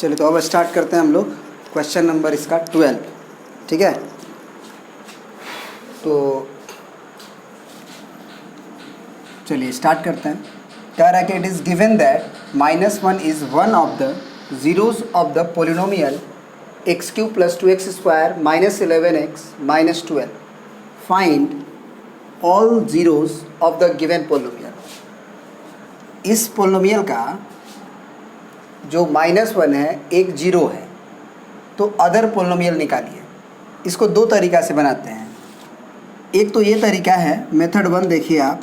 चलिए तो अब स्टार्ट करते हैं हम लोग क्वेश्चन नंबर इसका 12। ठीक है, तो चलिए स्टार्ट करते हैं। कह रहा है कि it is given that -1 is one of the zeros of the polynomial x³ + 2x² - 11x - 12। Find all zeros of the given polynomial. इस पोलिनोमियल का जो -1 है एक जीरो है, तो अदर पोलिनोमियल निकालिए। इसको दो तरीक़ा से बनाते हैं। एक तो ये तरीका है मेथड 1, देखिए आप,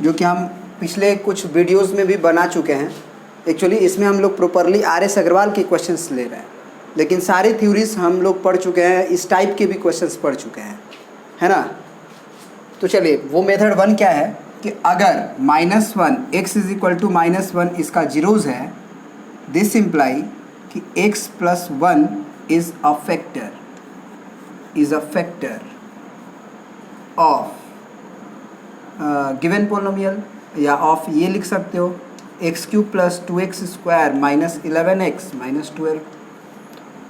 जो कि हम पिछले कुछ वीडियोस में भी बना चुके हैं। एक्चुअली इसमें हम लोग प्रॉपरली RS अग्रवाल के क्वेश्चंस ले रहे हैं, लेकिन सारी थ्योरीज हम लोग पढ़ चुके हैं, इस टाइप के भी क्वेश्चंस पढ़ चुके हैं, है ना। तो चलिए वो मेथड 1 क्या है कि अगर -1 x = -1 इसका जीरोज़ है, दिस इम्प्लाई कि x + 1 is a factor of given polynomial, या ऑफ ये लिख सकते हो x³ + 2x² - 11x - 12।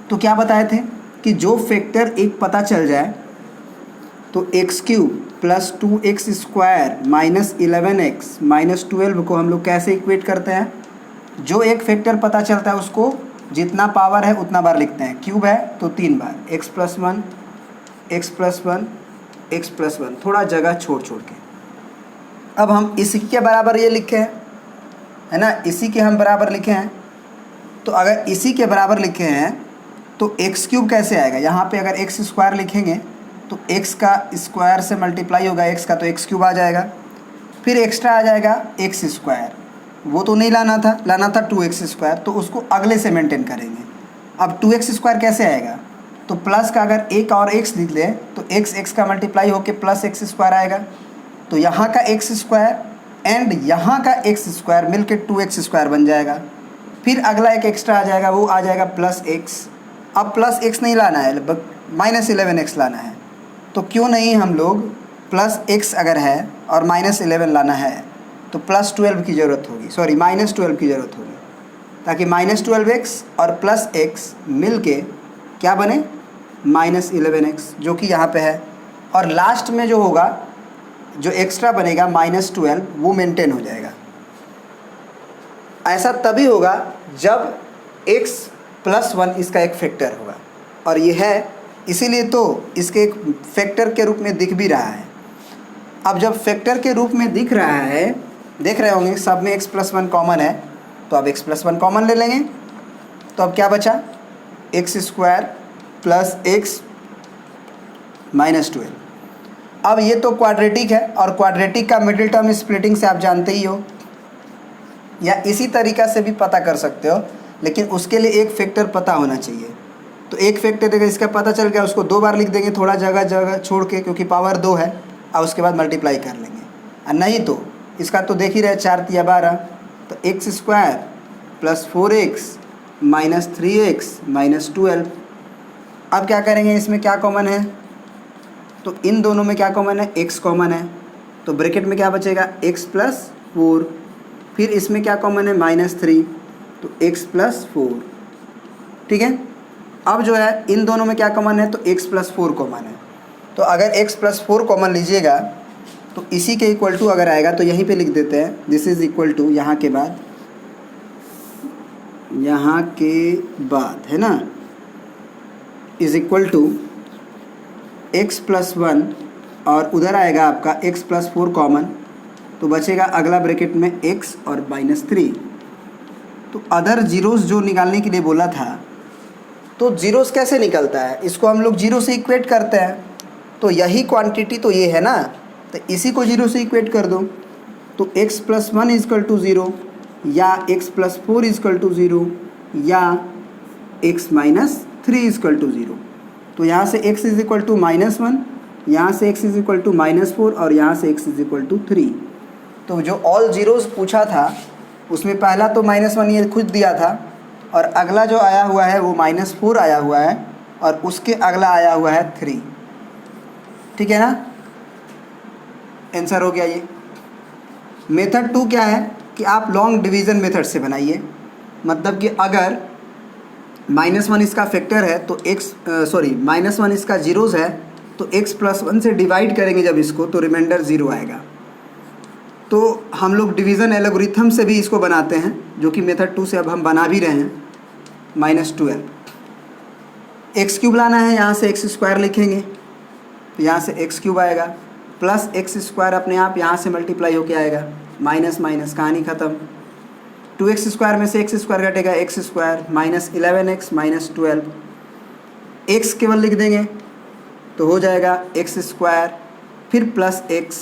तो क्या बताए थे कि जो फैक्टर एक पता चल जाए तो x³ + 2x² - 11x - 12 को हम लोग कैसे इक्वेट करते हैं। जो एक फैक्टर पता चलता है उसको जितना पावर है उतना बार लिखते हैं। क्यूब है तो 3 बार, x + 1 x + 1 x + 1, थोड़ा जगह छोड़ के। अब हम इसी के बराबर ये लिखे हैं, है ना, इसी के हम बराबर लिखे हैं। तो अगर इसी के बराबर लिखे हैं तो x³ कैसे आएगा। यहाँ पे अगर x² लिखेंगे तो x का स्क्वायर से मल्टीप्लाई होगा x का, तो x³ आ जाएगा। फिर एक्स्ट्रा आ जाएगा x², वो तो नहीं लाना था, लाना था 2x², तो उसको अगले से मेंटेन करेंगे। अब 2x² कैसे आएगा, तो प्लस का अगर एक और x लिख ले तो x का मल्टीप्लाई होकर +x² आएगा। तो यहाँ का x² एंड यहाँ का x² मिलके 2x² बन जाएगा। फिर अगला एक एक्स्ट्रा आ जाएगा, वो आ जाएगा +x। अब +x नहीं लाना है, -11x लाना है। तो क्यों नहीं हम लोग +x अगर है और -11 लाना है तो +12 की ज़रूरत होगी, सॉरी -12 की ज़रूरत होगी, ताकि -12x और +x मिल के क्या बने, -11x, जो कि यहाँ पे है। और लास्ट में जो होगा, जो एक्स्ट्रा बनेगा -12, वो मेंटेन हो जाएगा। ऐसा तभी होगा जब x + 1 इसका एक फैक्टर होगा, और ये है, इसीलिए तो इसके एक फैक्टर के रूप में दिख भी रहा है। अब जब फैक्टर के रूप में दिख रहा है, देख रहे होंगे सब में x + 1 कॉमन है, तो अब x + 1 कॉमन ले लेंगे। तो अब क्या बचा, x² + x - 12। अब ये तो क्वाड्रेटिक है, और क्वाड्रेटिक का मिडिल टर्म स्प्लिटिंग से आप जानते ही हो, या इसी तरीक़ा से भी पता कर सकते हो, लेकिन उसके लिए एक फैक्टर पता होना चाहिए। तो एक फैक्टर देगा, इसका पता चल गया, उसको 2 बार लिख देंगे, थोड़ा जगह छोड़ के, क्योंकि पावर 2 है, और उसके बाद मल्टीप्लाई कर लेंगे। और नहीं तो इसका तो देख ही रहे, 4 × 12, तो x² + 4x - 3x - 12। अब क्या करेंगे, इसमें क्या कॉमन है, तो इन दोनों में क्या कॉमन है, x कॉमन है, तो ब्रैकेट में क्या बचेगा, x + 4। फिर इसमें क्या कॉमन है, -3, तो x + 4। ठीक है। अब जो है इन दोनों में क्या कॉमन है, तो x + 4 कॉमन है। तो अगर x + 4 कॉमन लीजिएगा तो इसी के इक्वल टू अगर आएगा तो यहीं पे लिख देते हैं, दिस इज़ इक्वल टू, यहाँ के बाद है ना, इज़ इक्वल टू x + 1, और उधर आएगा आपका x + 4 कॉमन, तो बचेगा अगला ब्रैकेट में x और -3। तो अदर जीरोस जो निकालने के लिए बोला था, तो जीरोस कैसे निकलता है, इसको हम लोग जीरो से इक्वेट करते हैं। तो यही क्वांटिटी तो ये है ना, तो इसी को जीरो से इक्वेट कर दो। तो x + 1 = 0, या x + 4 = 0, या x - 3 = 0। तो यहाँ से x = -1, यहाँ से x = -4, और यहाँ से x = 3। तो जो ऑल जीरोस पूछा था उसमें पहला तो -1 ये खुद दिया था, और अगला जो आया हुआ है वो -4 आया हुआ है, और उसके अगला आया हुआ है 3। ठीक है ना, आंसर हो गया ये। मेथड 2 क्या है कि आप लॉन्ग डिवीज़न मेथड से बनाइए। मतलब कि अगर -1 इसका फैक्टर है तो -1 इसका जीरोज़ है, तो x+1 से डिवाइड करेंगे जब इसको तो रिमाइंडर 0 आएगा। तो हम लोग डिवीज़न एल्गोरिथम से भी इसको बनाते हैं, जो कि मेथड 2 से अब हम बना भी रहे हैं। -12 x³ लाना है, यहाँ से x² लिखेंगे तो यहाँ से x³ आएगा, प्लस x² अपने आप यहाँ से मल्टीप्लाई होके आएगा, माइनस माइनस कहानी ख़त्म। 2x² में से x² घटेगा, x² -11x -12, x केवल लिख देंगे तो हो जाएगा x², फिर प्लस x,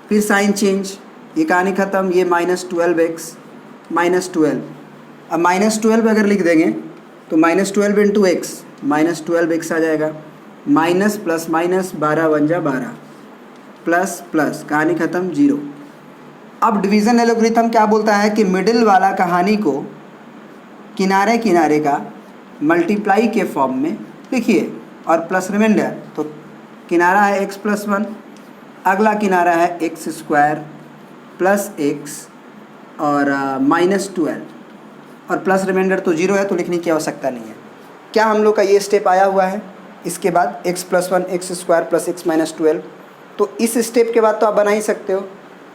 फिर साइन चेंज, ये कहानी ख़त्म, ये -12x -12। अब -12 अगर लिख देंगे तो -12 इंटू x -12x आ जाएगा, minus plus minus 12 × 12 plus plus कहानी ख़त्म 0। अब डिवीज़न एल्गोरिथम क्या बोलता है कि मिडिल वाला कहानी को किनारे किनारे का मल्टीप्लाई के फॉर्म में लिखिए और प्लस रिमाइंडर, तो किनारा है x+1, अगला किनारा है x² प्लस x और -12 और प्लस रिमाइंडर तो 0 है, तो लिखने की आवश्यकता नहीं है। क्या हम लोग का ये स्टेप आया हुआ है? इसके बाद x+1 x² प्लस x -12, तो इस स्टेप के बाद तो आप बना ही सकते हो।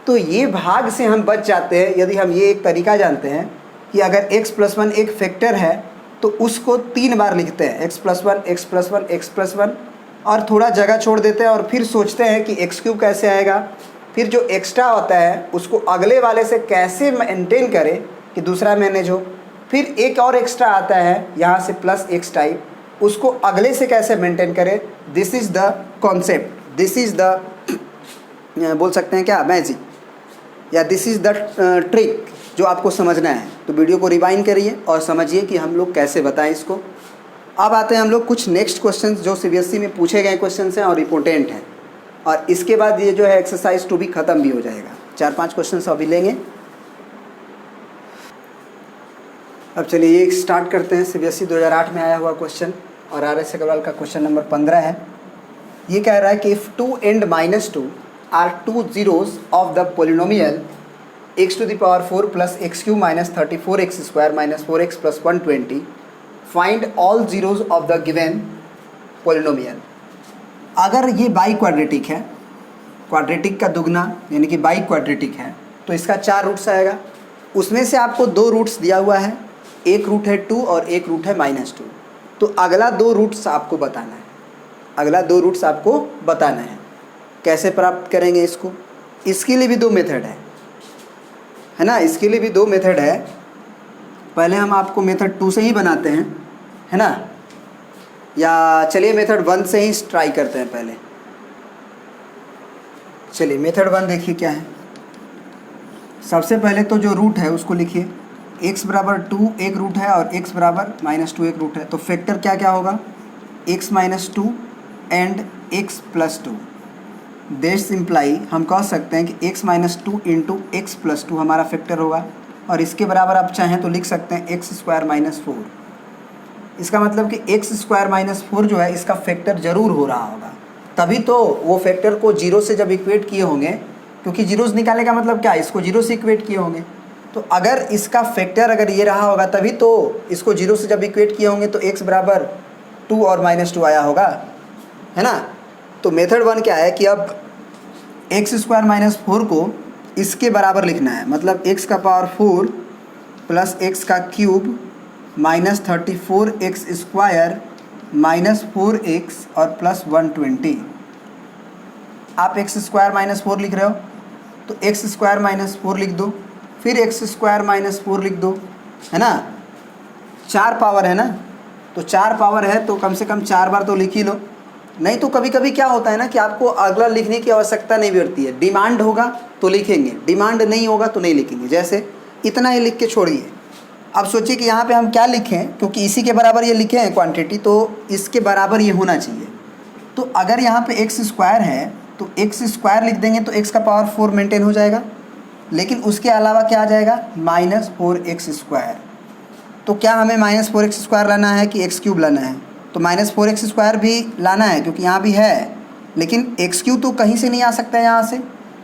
तो ये भाग से हम बच जाते हैं यदि हम ये एक तरीका जानते हैं कि अगर x+1 एक फैक्टर है तो उसको 3 बार लिखते हैं, x+1 x+1 x+1, और थोड़ा जगह छोड़ देते हैं और फिर सोचते हैं कि x³ कैसे आएगा, फिर जो एक्स्ट्रा होता है उसको अगले वाले से कैसे मेंटेन करें कि दूसरा मैनेज हो, फिर एक और एक्स्ट्रा आता है यहाँ से प्लस x टाइप, उसको अगले से कैसे मेंटेन करें। This is the concept, this is the बोल सकते हैं क्या मैजिक, या दिस इज़ द ट्रिक जो आपको समझना है। तो वीडियो को रिवाइंड करिए और समझिए कि हम लोग कैसे बताएं इसको। अब आते हैं हम लोग कुछ नेक्स्ट क्वेश्चंस जो CBSE में पूछे गए क्वेश्चंस हैं और इम्पोर्टेंट हैं, और इसके बाद ये जो है एक्सरसाइज 2 भी ख़त्म भी हो जाएगा। 4-5 क्वेश्चंस अभी लेंगे। अब चलिए ये स्टार्ट करते हैं। CBSE 2008 में आया हुआ क्वेश्चन और RS अग्रवाल का क्वेश्चन नंबर 15 है। ये कह रहा है कि if 2 and -2 are 2 zeros of the polynomial x⁴ plus x³ minus 34x² minus 4x plus 120, find all zeros of the given polynomial। अगर ये बाई क्वाड्रेटिक है, क्वाड्रेटिक का दुगना यानी कि बाई क्वाड्रेटिक है, तो इसका 4 रूट्स आएगा। उसमें से आपको 2 रूट्स दिया हुआ है, एक रूट है 2 और एक रूट है -2, तो अगला 2 रूट्स आपको बताना है, अगला 2 रूट्स आपको बताना है। कैसे प्राप्त करेंगे इसको? इसके लिए भी 2 मेथड है ना, इसके लिए भी 2 मेथड है। पहले हम आपको मेथड 2 से ही बनाते हैं, है ना, या चलिए मेथड 1 से ही ट्राई करते हैं पहले। चलिए मेथड 1 देखिए क्या है। सबसे पहले तो जो रूट है उसको लिखिए, x = 2 एक रूट है और x = -2 एक रूट है, तो फैक्टर क्या क्या होगा, x -2 and x + 2। This imply हम कह सकते हैं कि x -2 इंटू x + 2 हमारा फैक्टर होगा, और इसके बराबर आप चाहें तो लिख सकते हैं x² - 4। इसका मतलब कि x² - 4 जो है इसका फैक्टर ज़रूर हो रहा होगा, तभी तो वो फैक्टर को 0 से जब इक्वेट किए होंगे, क्योंकि जीरोस निकालने का मतलब क्या है, इसको 0 से इक्वेट किए होंगे। तो अगर इसका फैक्टर अगर ये रहा होगा तभी तो इसको 0 से जब इक्वेट किए होंगे तो x = 2 और -2 आया होगा, है ना। तो मेथड 1 क्या है कि अब x² - 4 को इसके बराबर लिखना है, मतलब x⁴ plus x³ minus 34x² minus 4x और प्लस 120। आप x² - 4 लिख रहे हो तो x² - 4 लिख दो, फिर x² - 4 लिख दो, है ना। 4 पावर है ना, तो 4 पावर है तो कम से कम 4 बार तो लिख ही लो। नहीं तो कभी कभी क्या होता है ना कि आपको अगला लिखने की आवश्यकता नहीं पड़ती है, डिमांड होगा तो लिखेंगे, डिमांड नहीं होगा तो नहीं लिखेंगे। जैसे इतना ही लिख के छोड़िए। अब सोचिए कि यहाँ पे हम क्या लिखें, क्योंकि इसी के बराबर ये लिखे हैं क्वांटिटी, तो इसके बराबर ये होना चाहिए। तो अगर यहाँ पे x² है तो x² लिख देंगे तो x⁴ मेंटेन हो जाएगा, लेकिन उसके अलावा क्या आ जाएगा, -4x²। तो क्या हमें -4x² लाना है कि x³ लाना है, तो -4x² भी लाना है क्योंकि यहाँ भी है, लेकिन x³ तो कहीं से नहीं आ सकता है यहाँ से,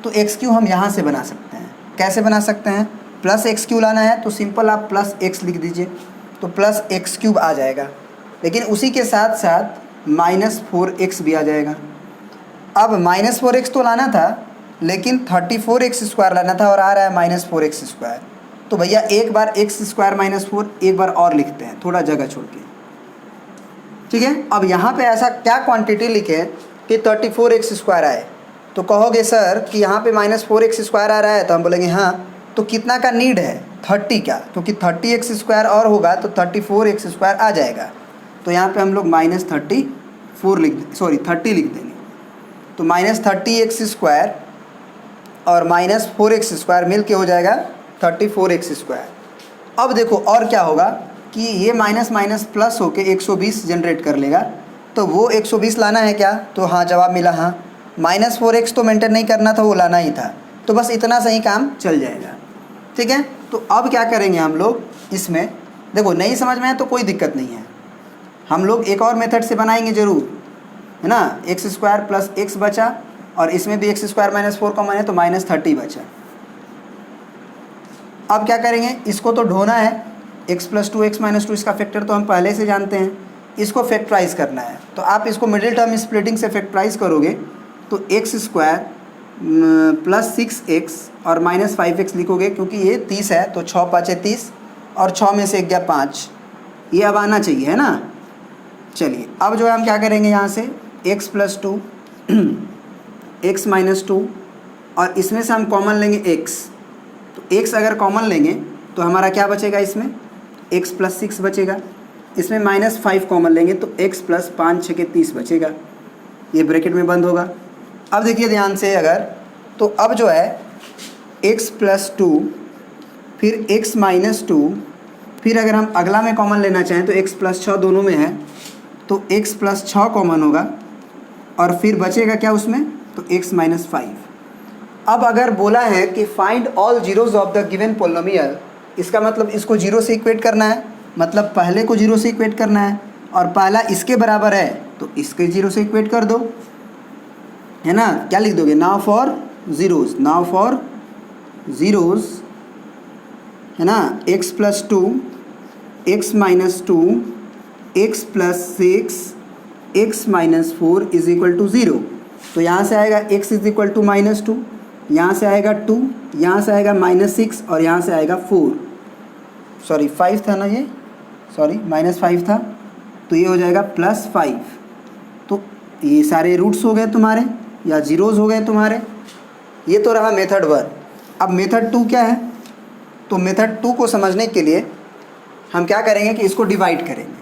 तो x³ हम यहाँ से बना सकते हैं। कैसे बना सकते हैं, +x³ लाना है तो सिंपल आप +x लिख दीजिए, तो प्लस एक्स क्यूब आ जाएगा, लेकिन उसी के साथ साथ -4x भी आ जाएगा। अब -4x तो लाना था, लेकिन 34x² लाना था और आ रहा है -4x²। तो भैया एक बार x² -4 एक बार और लिखते हैं, थोड़ा जगह छोड़ के, ठीक है। अब यहाँ पे ऐसा क्या क्वांटिटी लिखे कि 34x² आए, तो कहोगे सर कि यहाँ पे -4x² आ रहा है, तो हम बोलेंगे हाँ, तो कितना का नीड है, 30 का, क्योंकि 30x² और होगा तो 34x² आ जाएगा। तो यहाँ पे हम लोग -30 लिख देंगे। तो -30x² और -4x² मिल के हो जाएगा 34x²। अब देखो और क्या होगा कि ये माइनस माइनस प्लस होके 120 जनरेट कर लेगा, तो वो 120 लाना है क्या, तो हाँ जवाब मिला हाँ। -4x तो मेंटेन नहीं करना था, वो लाना ही था, तो बस इतना सही काम चल जाएगा, ठीक है। तो अब क्या करेंगे हम लोग इसमें, देखो नहीं समझ में है तो कोई दिक्कत नहीं है, हम लोग एक और मेथड से बनाएंगे ज़रूर, है ना। x² प्लस x बचा, और इसमें भी x² -4 कॉमन है तो -30 बचा। अब क्या करेंगे, इसको तो ढोना है, x + 2x - 2 इसका फैक्टर तो हम पहले से जानते हैं, इसको फैक्टराइज करना है। तो आप इसको मिडिल टर्म स्प्लिटिंग से फैक्टराइज करोगे तो x² प्लस 6x और -5x लिखोगे, क्योंकि ये 30 है तो 6 × 5 = 30 और 6 में से 1 गया 5, ये अब आना चाहिए, है ना। चलिए अब जो है हम क्या करेंगे, यहाँ से x + 2 x - 2 और इसमें से हम कॉमन लेंगे x, तो x अगर कॉमन लेंगे तो हमारा क्या बचेगा, इसमें x + 6 बचेगा, इसमें -5 कॉमन लेंगे तो x + 5 × 6 = 30 बचेगा, ये ब्रैकेट में बंद होगा। अब देखिए ध्यान से, अगर तो अब जो है x + 2 फिर x - 2, फिर अगर हम अगला में कॉमन लेना चाहें तो x + 6 दोनों में है, तो x + 6 कॉमन होगा और फिर बचेगा क्या उसमें, तो x - 5। अब अगर बोला है कि find all zeros of the given polynomial, इसका मतलब इसको जीरो से इक्वेट करना है, मतलब पहले को जीरो से इक्वेट करना है, और पहला इसके बराबर है तो इसके जीरो से इक्वेट कर दो, है ना। क्या लिख दोगे, नाउ फॉर ज़ीरोज़, है ना, x + 2 x - 2 x + 6 x - 4 = 0। तो यहाँ से आएगा x = -2, यहाँ से आएगा 2, यहाँ से आएगा -6 और यहाँ से आएगा 5 था ना, ये -5 था, तो ये हो जाएगा +5। तो ये सारे रूट्स हो गए तुम्हारे या जीरोज़ हो गए तुम्हारे। ये तो रहा मेथड 1। अब मेथड 2 क्या है, तो मेथड 2 को समझने के लिए हम क्या करेंगे कि इसको डिवाइड करेंगे,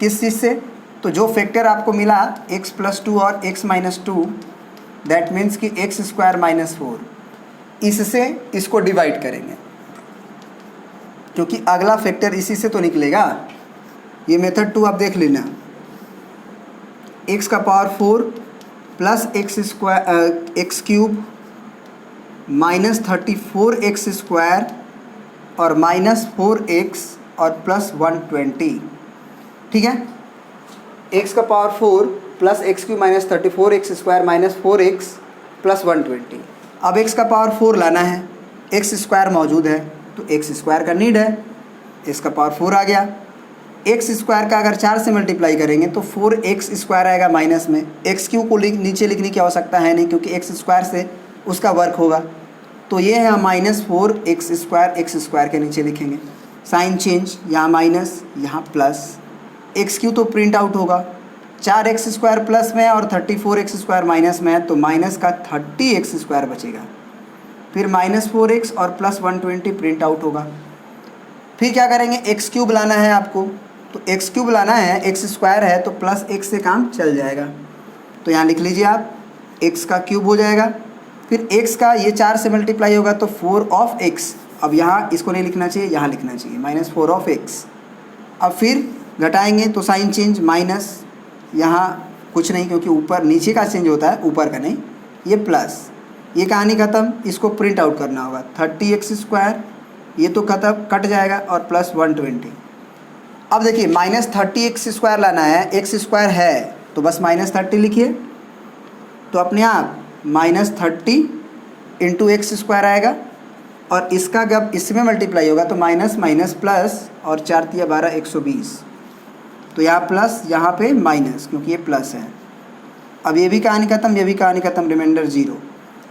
किस चीज़ से, तो जो फैक्टर आपको मिला x + 2 और x - 2, दैट मीन्स कि x² - 4, इससे इसको डिवाइड करेंगे, क्योंकि अगला फैक्टर इसी से तो निकलेगा। ये मेथड 2 आप देख लेना, x⁴ प्लस x³ -34x² और -4x और +120, ठीक है। x⁴ plus x³ -34x² -4x +120। अब x⁴ लाना है, x² मौजूद है तो x² का नीड है, x⁴ आ गया। x² का अगर 4 से मल्टीप्लाई करेंगे तो 4x² आएगा माइनस में, x³ को नीचे लिखने की आवश्यकता है नहीं, क्योंकि x² से उसका वर्क होगा, तो ये है -4x² x² के नीचे लिखेंगे, साइन चेंज, यहाँ माइनस यहाँ प्लस, x³ तो प्रिंट आउट होगा, 4x² प्लस में और 34x² माइनस में है, तो माइनस का 30x² बचेगा, फिर -4x और +120 प्रिंट आउट होगा। फिर क्या करेंगे, x³ लाना है आपको, तो x³ लाना है, x² है तो प्लस x से काम चल जाएगा, तो यहाँ लिख लीजिए आप x का क्यूब हो जाएगा, फिर x का ये 4 से मल्टीप्लाई होगा तो 4x, अब यहाँ इसको नहीं लिखना चाहिए, यहाँ लिखना चाहिए -4x। अब फिर घटाएंगे तो साइन चेंज, माइनस, यहाँ कुछ नहीं क्योंकि ऊपर नीचे का चेंज होता है, ऊपर का नहीं, ये प्लस, ये कहानी ख़त्म, इसको प्रिंट आउट करना होगा, 30x², ये तो कट जाएगा और +120। अब देखिए -30x² लाना है, x² है तो बस -30 लिखिए, तो अपने आप -30 × x² आएगा, और इसका जब इसमें मल्टीप्लाई होगा तो माइनस माइनस प्लस, और 4 तिया 12 120, तो यहाँ प्लस यहाँ पे माइनस क्योंकि ये प्लस है। अब ये भी कहानी खत्म, ये भी कहानी खत्म, रिमाइंडर 0।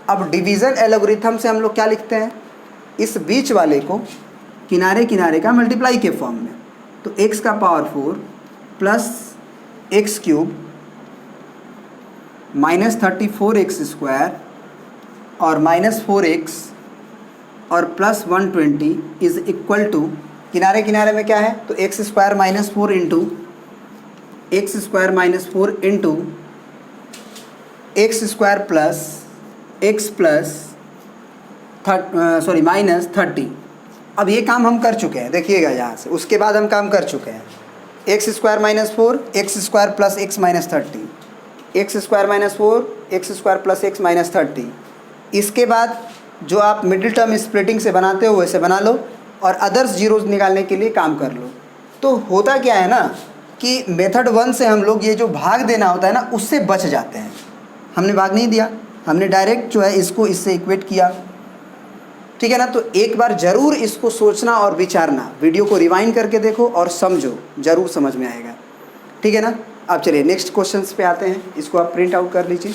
अब डिवीज़न एल्गोरिथम से हम लोग क्या लिखते हैं, इस बीच वाले को किनारे किनारे का मल्टीप्लाई के फॉर्म में। तो x का power 4 plus x cube minus 34x square और माइनस 4x और प्लस 120 इज इक्वल टू, किनारे किनारे में क्या है तो x square minus 4 into x square minus 4 into x square plus x plus minus 30। अब ये काम हम कर चुके हैं, देखिएगा यहाँ से, उसके बाद हम काम कर चुके हैं। X square minus 4 x square plus x minus 30, x square minus 4 x square plus x minus 30। इसके बाद जो आप मिडिल टर्म स्प्लिटिंग से बनाते हो वैसे बना लो और अदर्स जीरोज निकालने के लिए काम कर लो। तो होता क्या है ना कि मेथड 1 से हम लोग ये जो भाग देना होता है ना उससे बच जाते हैं। हमने भाग नहीं दिया, हमने डायरेक्ट जो है इसको इससे इक्वेट किया, ठीक है ना। तो एक बार ज़रूर इसको सोचना और विचारना, वीडियो को रिवाइंड करके देखो और समझो, ज़रूर समझ में आएगा, ठीक है ना। अब चलिए नेक्स्ट क्वेश्चंस पे आते हैं, इसको आप प्रिंट आउट कर लीजिए।